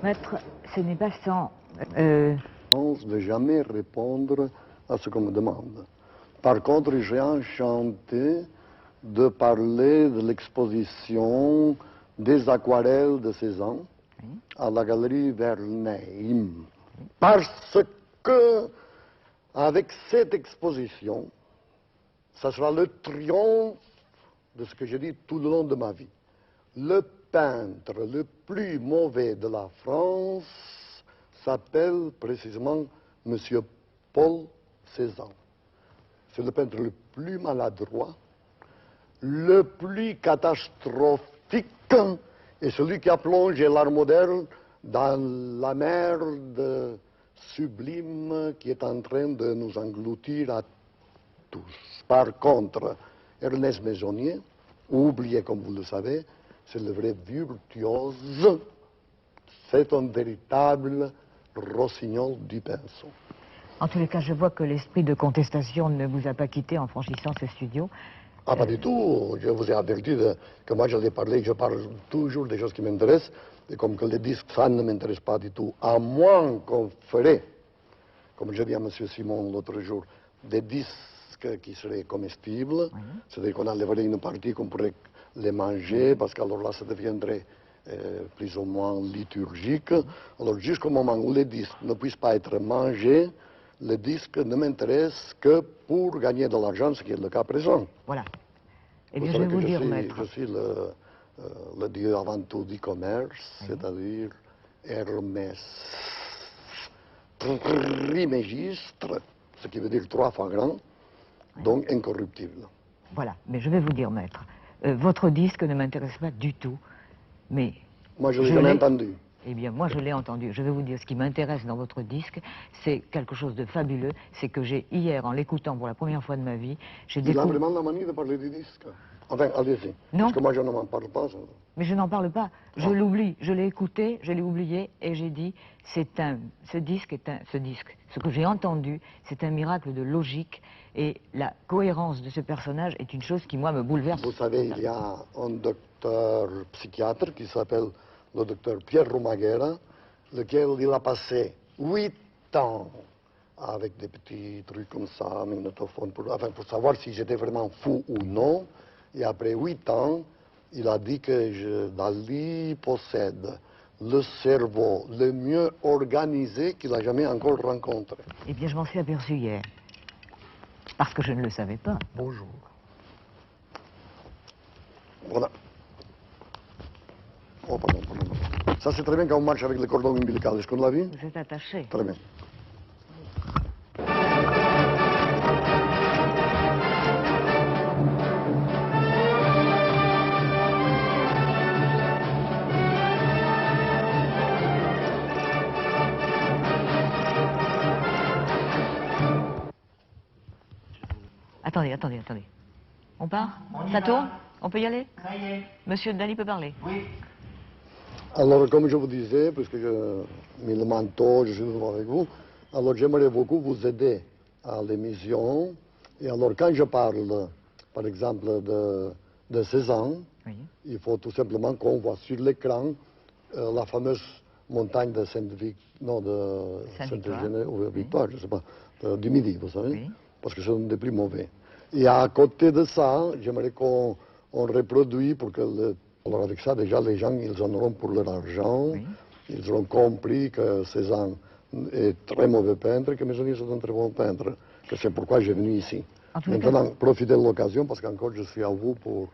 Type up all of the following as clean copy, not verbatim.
Maître, ce n'est pas sans... De jamais répondre à ce qu'on me demande. Par contre, j'ai enchanté de parler de l'exposition des aquarelles de Cézanne à la galerie Vernheim. Parce que, avec cette exposition, ça sera le triomphe de ce que j'ai dit tout le long de ma vie. Le peintre le plus mauvais de la France s'appelle précisément M. Paul Cézanne. C'est le peintre le plus maladroit, le plus catastrophique et celui qui a plongé l'art moderne dans la merde sublime qui est en train de nous engloutir à tous. Par contre, Ernest Maisonnier, oublié comme vous le savez, c'est le vrai virtuose, c'est un véritable rossignol du pinceau. En tous les cas, je vois que l'esprit de contestation ne vous a pas quitté en franchissant ce studio. Ah, pas du tout. Je vous ai averti que moi j'allais parler, je parle toujours des choses qui m'intéressent, et comme que les disques, ça ne m'intéresse pas du tout, à moins qu'on ferait, comme je dis à M. Simon l'autre jour, des disques qui seraient comestibles, c'est-à-dire qu'on enlèverait une partie qu'on pourrait les manger, parce qu'alors là, ça deviendrait plus ou moins liturgique. Alors, jusqu'au moment où les disques ne puissent pas être mangés, les disques ne m'intéressent que pour gagner de l'argent, ce qui est le cas présent. Voilà. Et bien, je vais vous dire, maître. Je suis le dieu avant tout du commerce, c'est-à-dire Hermès Trimégistre, ce qui veut dire 3 fois grand, donc incorruptible. Voilà, mais je vais vous dire, maître, votre disque ne m'intéresse pas du tout, mais... Moi, je l'ai jamais entendu. Eh bien, moi, je l'ai entendu. Je vais vous dire, ce qui m'intéresse dans votre disque, c'est quelque chose de fabuleux. C'est que j'ai, hier, en l'écoutant pour la première fois de ma vie, j'ai découvert... Il a vraiment la manie de parler du disque. Enfin, allez-y. Non. Parce que moi, je ne m'en parle pas. Ça. Mais je n'en parle pas. Je l'oublie. Je l'ai écouté, je l'ai oublié, et j'ai dit, ce disque, ce que j'ai entendu, c'est un miracle de logique, et la cohérence de ce personnage est une chose qui, moi, me bouleverse. Vous savez, il y a un docteur psychiatre qui s'appelle le docteur Pierre Romaguera, lequel il a passé 8 ans avec des petits trucs comme ça, magnétophone, pour savoir si j'étais vraiment fou ou non. Et après 8 ans, il a dit que Dali possède le cerveau le mieux organisé qu'il a jamais encore rencontré. Eh bien, je m'en suis aperçu hier. Parce que je ne le savais pas. Bonjour. Voilà. Oh, pardon. Ça, c'est très bien quand on marche avec le cordon ombilical. Est-ce qu'on l'a vu? Vous êtes attaché. Très bien. Attendez. On part? Ça tourne? On peut y aller? Ça y est. Monsieur Dali peut parler? Oui. Alors, comme je vous disais, puisque je mets le manteau, je suis devant avec vous, alors j'aimerais beaucoup vous aider à l'émission. Et alors, quand je parle, par exemple, de Cézanne, il faut tout simplement qu'on voit sur l'écran la fameuse montagne de Sainte-Victoire, je ne sais pas, du Midi, vous savez, parce que c'est un des plus mauvais. Et à côté de ça, j'aimerais qu'on reproduise pour que alors avec ça, déjà, les gens, ils en auront pour leur argent. Ils auront compris que Cézanne est très mauvais peintre, que Maisonnier est un très bon peintre, que c'est pourquoi j'ai venu ici. Maintenant, profitez de l'occasion, parce qu'encore, je suis à vous pour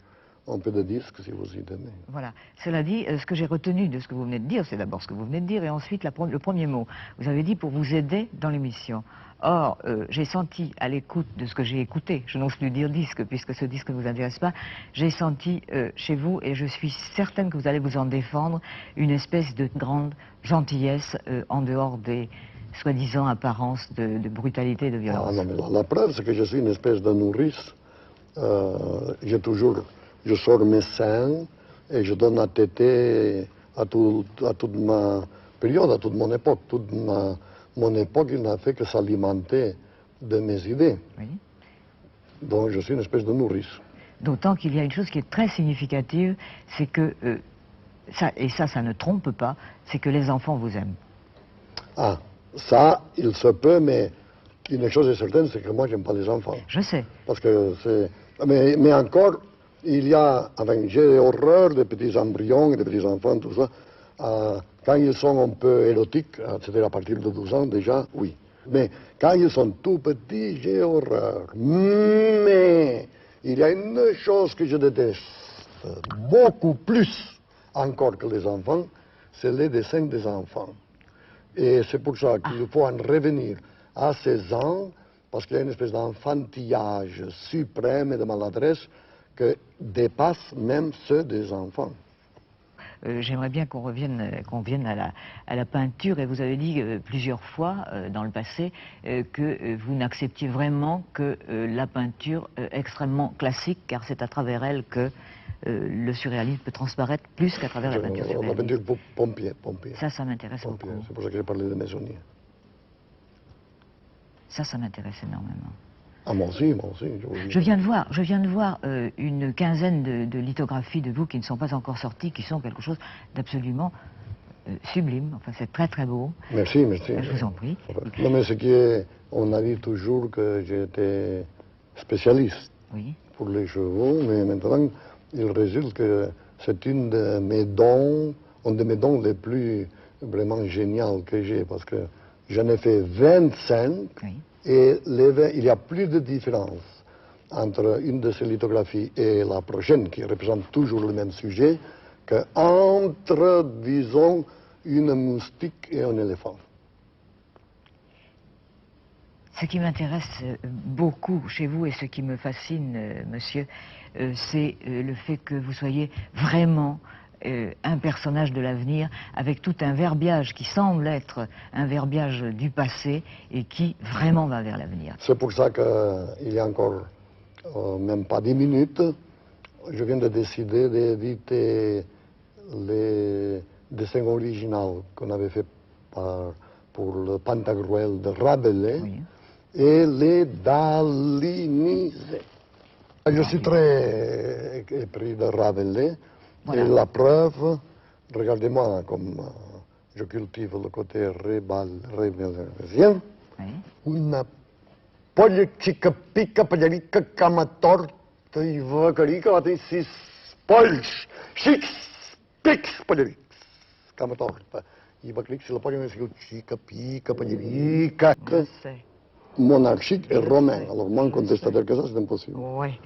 un peu de disque, si vous y donnez. Voilà. Cela dit, ce que j'ai retenu de ce que vous venez de dire, c'est d'abord ce que vous venez de dire, et ensuite le premier mot. Vous avez dit pour vous aider dans l'émission. Or, j'ai senti à l'écoute de ce que j'ai écouté, je n'ose plus dire disque, puisque ce disque ne vous intéresse pas, j'ai senti chez vous, et je suis certaine que vous allez vous en défendre, une espèce de grande gentillesse en dehors des soi-disant apparences de brutalité et de violence. Ah non, mais la preuve, c'est que je suis une espèce de nourrice. Je sors mes seins et je donne à téter à toute ma période, à toute mon époque. Toute mon époque, il n'a fait que s'alimenter de mes idées. Donc je suis une espèce de nourrice. D'autant qu'il y a une chose qui est très significative, c'est que ça ne trompe pas, c'est que les enfants vous aiment. Ah, ça, il se peut, mais une chose est certaine, c'est que moi, j'aime pas les enfants. Je sais. Parce que c'est... Mais encore, il y a... Enfin, j'ai horreur des petits embryons et des petits enfants, tout ça. Quand ils sont un peu érotiques, c'est-à-dire à partir de 12 ans déjà, oui. Mais quand ils sont tout petits, j'ai horreur. Mais il y a une chose que je déteste beaucoup plus encore que les enfants, c'est les dessins des enfants. Et c'est pour ça qu'il faut en revenir à 16 ans, parce qu'il y a une espèce d'enfantillage suprême et de maladresse que dépasse même ceux des enfants. J'aimerais bien qu'on revienne à la peinture, et vous avez dit plusieurs fois dans le passé que vous n'acceptiez vraiment que la peinture extrêmement classique, car c'est à travers elle que le surréalisme peut transparaître plus qu'à travers la peinture La surréaliste. peinture pompier. Ça m'intéresse beaucoup. C'est pour ça que j'ai parlé de maisonnier. Ça m'intéresse énormément. Ah, moi aussi. Je viens de voir une quinzaine de lithographies de vous qui ne sont pas encore sorties, qui sont quelque chose d'absolument sublime. Enfin, c'est très très beau. Merci. Je vous en prie. Non, mais ce qui est, on a dit toujours que j'étais spécialiste pour les chevaux, mais maintenant, il résulte que c'est un de mes dons les plus vraiment géniaux que j'ai, parce que j'en ai fait 25. Et il y a plus de différence entre une de ces lithographies et la prochaine, qui représente toujours le même sujet, qu'entre, disons, une moustique et un éléphant. Ce qui m'intéresse beaucoup chez vous et ce qui me fascine, monsieur, c'est le fait que vous soyez vraiment un personnage de l'avenir, avec tout un verbiage qui semble être un verbiage du passé et qui vraiment va vers l'avenir. C'est pour ça qu'il y a encore même pas 10 minutes, je viens de décider d'éditer les dessins originaux qu'on avait fait pour le Pantagruel de Rabelais et les daliniser. Je suis très épris de Rabelais. Voilà. Et la preuve, regardez-moi comme je cultive le côté rébellien. Una politica pica pallerica cama torta i vacarica va tenir 6 polls, 6 pics pallerics, cama torta. I vacarics, si la polla me sigut xica pica pallerica. Monarchique et romain. Alors moi, en contestataire que ça, c'est impossible. Oui.